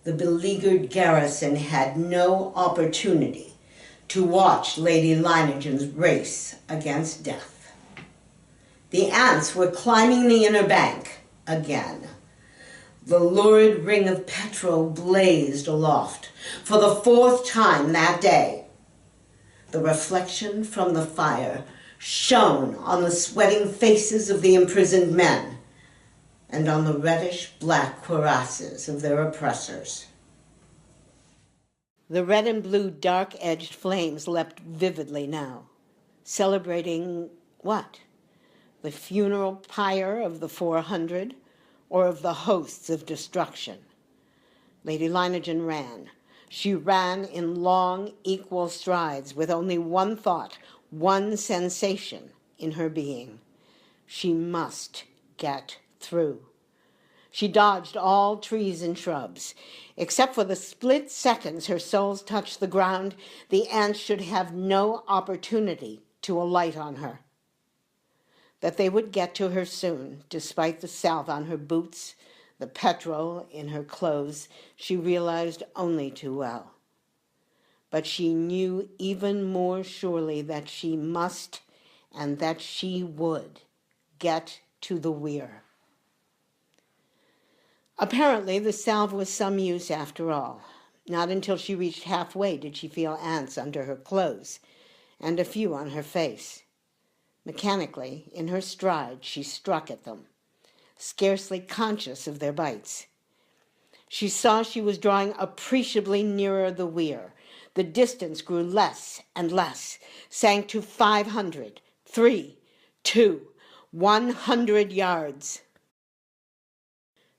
the beleaguered garrison had no opportunity to watch Lady Leiningen's race against death. The ants were climbing the inner bank again. The lurid ring of petrol blazed aloft for the fourth time that day. The reflection from the fire shone on the sweating faces of the imprisoned men and on the reddish-black cuirasses of their oppressors. The red and blue dark-edged flames leapt vividly now, celebrating what? The funeral pyre of the 400, or of the hosts of destruction? Lady Leiningen ran. She ran in long, equal strides with only one thought, one sensation in her being. She must get through. She dodged all trees and shrubs. Except for the split seconds her soles touched the ground, the ants should have no opportunity to alight on her. That they would get to her soon, despite the salve on her boots, the petrol in her clothes, she realized only too well. But she knew even more surely that she must and that she would get to the weir. Apparently, the salve was some use after all. Not until she reached halfway did she feel ants under her clothes, and a few on her face. Mechanically, in her stride, she struck at them, scarcely conscious of their bites. She saw she was drawing appreciably nearer the weir. The distance grew less and less, sank to 500, 3, 2, 100 yards.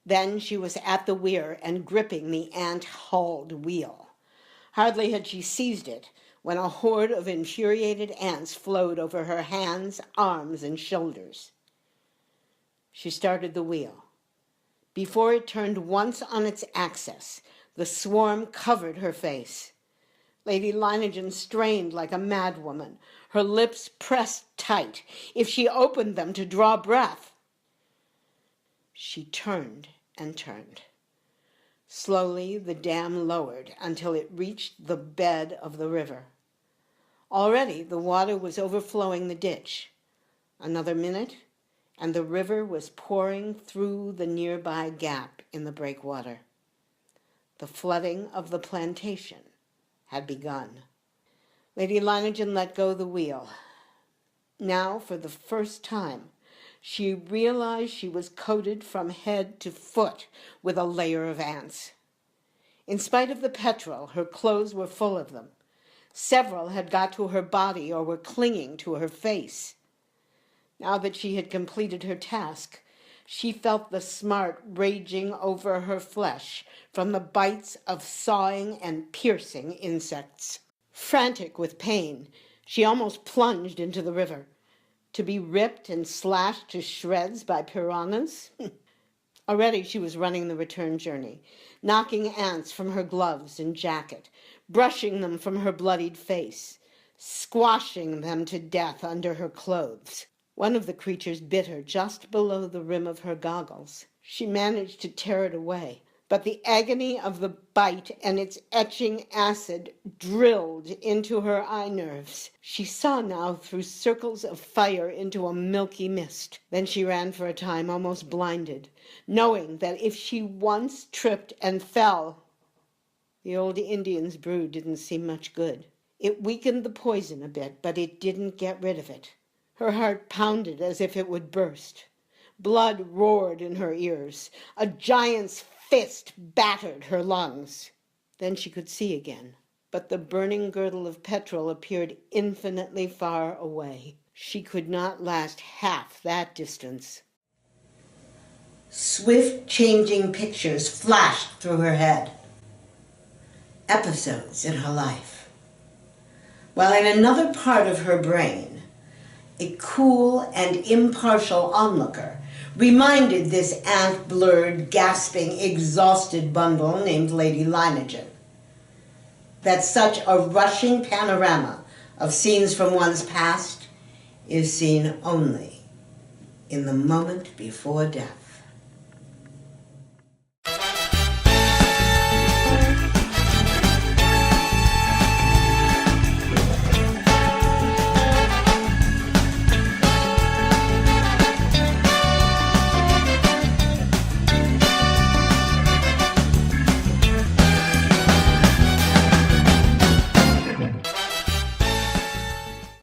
Then she was at the weir and gripping the ant-hauled wheel. Hardly had she seized it when a horde of infuriated ants flowed over her hands, arms, and shoulders. She started the wheel. Before it turned once on its axis, the swarm covered her face. Lady Leiningen strained like a madwoman, her lips pressed tight, if she opened them to draw breath. She turned and turned. Slowly the dam lowered until it reached the bed of the river. Already the water was overflowing the ditch. Another minute, and the river was pouring through the nearby gap in the breakwater. The flooding of the plantation had begun. Lady Leiningen let go the wheel. Now, for the first time, she realized she was coated from head to foot with a layer of ants. In spite of the petrol, her clothes were full of them. Several had got to her body or were clinging to her face. Now that she had completed her task, she felt the smart raging over her flesh from the bites of sawing and piercing insects. Frantic with pain, she almost plunged into the river, to be ripped and slashed to shreds by piranhas. Already she was running the return journey, knocking ants from her gloves and jacket, brushing them from her bloodied face, squashing them to death under her clothes. One of the creatures bit her just below the rim of her goggles. She managed to tear it away, but the agony of the bite and its etching acid drilled into her eye nerves. She saw now through circles of fire into a milky mist. Then she ran for a time, almost blinded, knowing that if she once tripped and fell, the old Indian's brew didn't seem much good. It weakened the poison a bit, but it didn't get rid of it. Her heart pounded as if it would burst. Blood roared in her ears. A giant's fist battered her lungs. Then she could see again, but the burning girdle of petrol appeared infinitely far away. She could not last half that distance. Swift changing pictures flashed through her head. Episodes in her life. While in another part of her brain, a cool and impartial onlooker reminded this ant-blurred, gasping, exhausted bundle named Lady Leiningen that such a rushing panorama of scenes from one's past is seen only in the moment before death.